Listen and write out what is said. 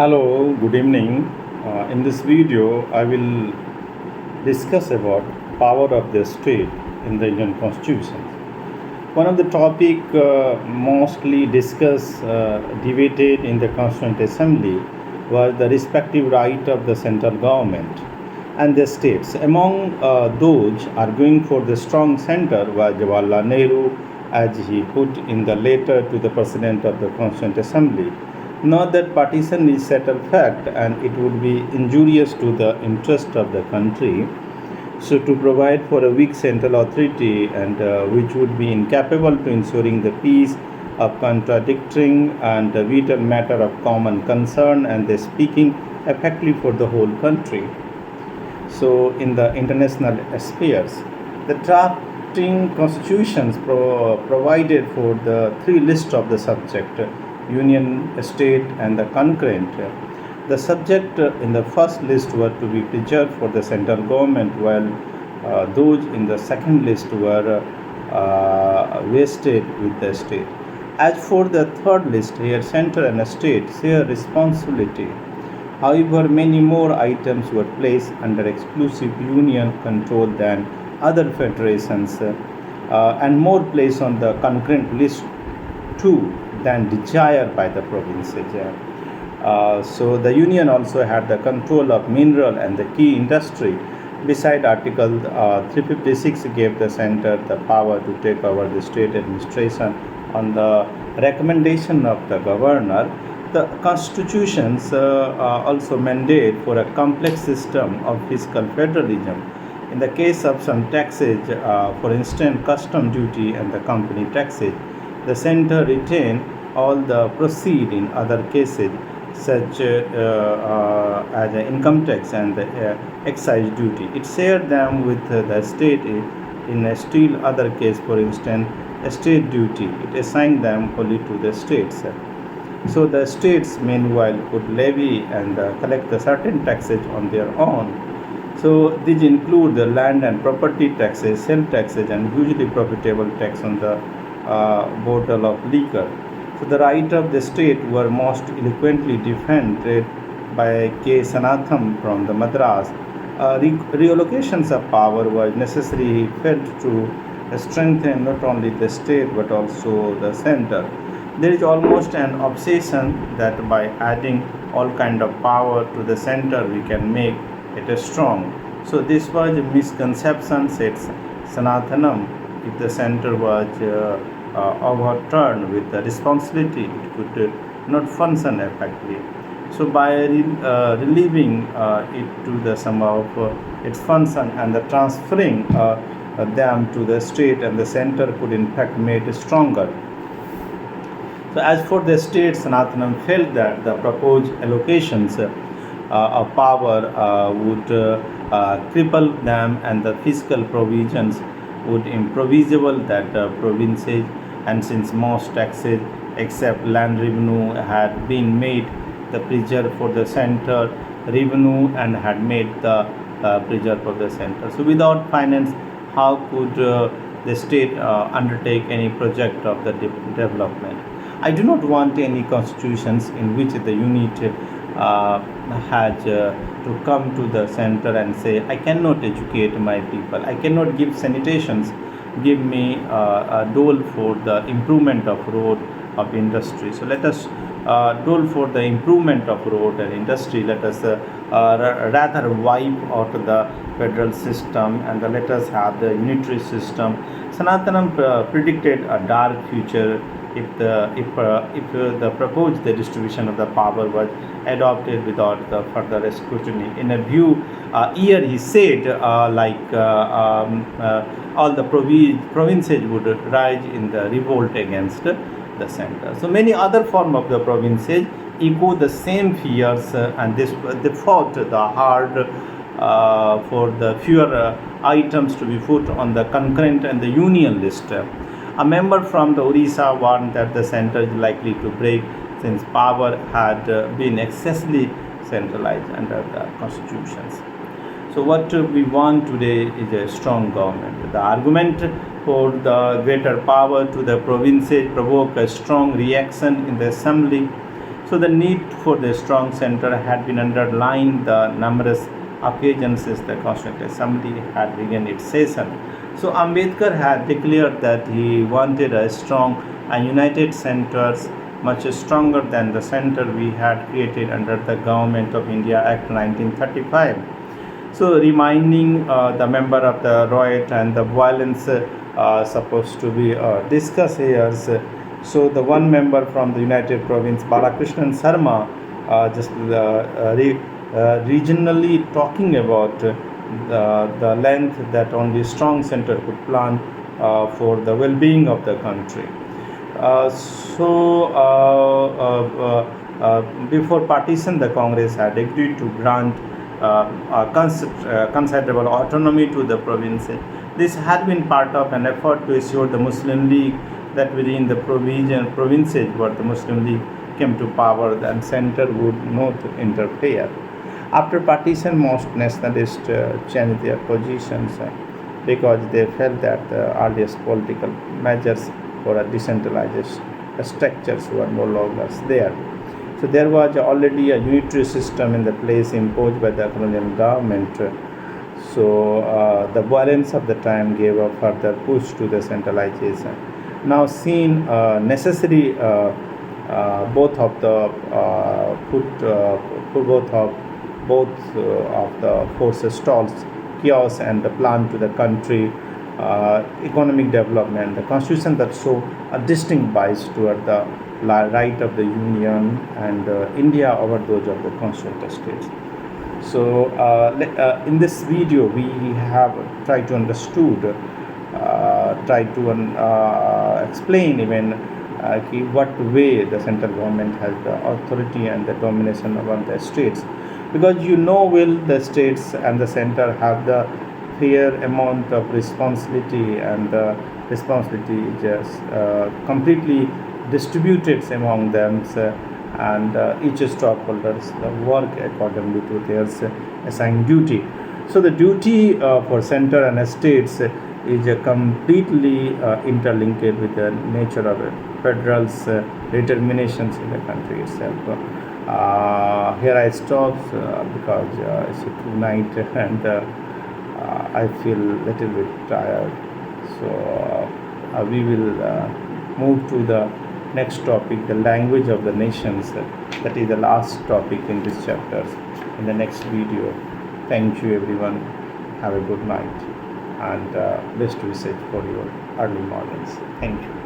Hello, good evening. In this video, I will discuss about power of the state in the Indian Constitution. One of the topic mostly discussed, debated in the Constituent Assembly was the respective right of the central government and the states. Among those arguing for the strong center was Jawaharlal Nehru, as he put in the letter to the President of the Constituent Assembly. Not that partition is settled fact and it would be injurious to the interest of the country. So, to provide for a weak central authority and which would be incapable to ensuring the peace of contradicting and a vital matter of common concern and the speaking effectively for the whole country. So, in the international spheres, the drafting constitutions provided for the three lists of the subject union, state, and the concurrent. The subject in the first list were to be preserved for the central government, while those in the second list were vested with the state. As for the third list, here center and state share responsibility. However, many more items were placed under exclusive union control than other federations, and more placed on the concurrent list too than desired by the provinces. So the union also had the control of mineral and the key industry. Beside Article 356 gave the center the power to take over the state administration on the recommendation of the governor. The constitutions also mandate for a complex system of fiscal federalism. In the case of some taxes, for instance, custom duty and the company taxes, the center retained all the proceeds in other cases, such as the income tax and the excise duty. It shared them with the state in a still other case, for instance, estate duty. It assigned them only to the states. So the states, meanwhile, could levy and collect the certain taxes on their own. So these include the land and property taxes, sale taxes, and hugely profitable tax on the bottle of liquor. So the right of the state were most eloquently defended by K. Sanathan from the Madras. Reallocations of power was necessary, felt to strengthen not only the state but also the center. There is almost an obsession that by adding all kind of power to the center we can make it strong. So this was a misconception, said Sanathanam. If the center was overturned with the responsibility, it could not function effectively. So by relieving it to the sum of its function and the transferring them to the state and the center could in fact make it stronger. So as for the state, Sanathanam felt that the proposed allocations of power would cripple them and the fiscal provisions would improvisable that provinces, and since most taxes except land revenue had been made the preserve for the center revenue and had made the preserve for the center. So without finance, how could the state undertake any project of the development? I do not want any constitutions in which the unit has to come to the center and say, I cannot educate my people, I cannot give sanitations, give me a dole for the improvement of road of industry. So let us dole for the improvement of road and industry. Let us rather wipe out the federal system and let us have the unitary system. Sanathanam predicted a dark future if the proposed the distribution of the power was adopted without the further scrutiny. In a view year, he said all the provinces would rise in the revolt against the center. So many other form of the provinces echo the same fears and they fought the hard for the fewer items to be put on the concurrent and the union list. A member from the Odisha warned that the center is likely to break since power had been excessively centralized under the constitutions. So what we want today is a strong government. The argument for the greater power to the provinces provoked a strong reaction in the assembly. So the need for the strong center had been underlined the numerous occasions since the Constituent Assembly had begun its session. So Ambedkar had declared that he wanted a strong and united center, much stronger than the center we had created under the Government of India Act 1935. So reminding the member of the riot and the violence supposed to be discussed here. So the one member from the United Province, Balakrishnan Sharma, just regionally talking about the length that only strong center could plan for the well-being of the country. Before partition, the Congress had agreed to grant considerable autonomy to the province. This had been part of an effort to assure the Muslim League that within the provinces where the Muslim League came to power, the center would not interfere. After partition, most nationalists changed their positions because they felt that the earliest political measures for a decentralized structures were no longer there. So there was already a unitary system in the place imposed by the colonial government. So the violence of the time gave a further push to the centralization. Now seen necessary both of the forces stalls chaos and the plan to the country economic development. The constitution that show a distinct bias toward the right of the union and India over those of the constituent states. So in this video we have tried to understood explain even what way the central government has the authority and the domination over the states, because well the states and the center have the fair amount of responsibility, and the responsibility just completely distributed among them, and each stockholders work accordingly to their assigned duty. So the duty for center and states is completely interlinked with the nature of federal determinations in the country itself. Here I stop because it's a true night and I feel little bit tired. So we will move to the next topic, the language of the nations. That is the last topic in this chapter in the next video. Thank you everyone. Have a good night and best wishes for your early mornings. Thank you.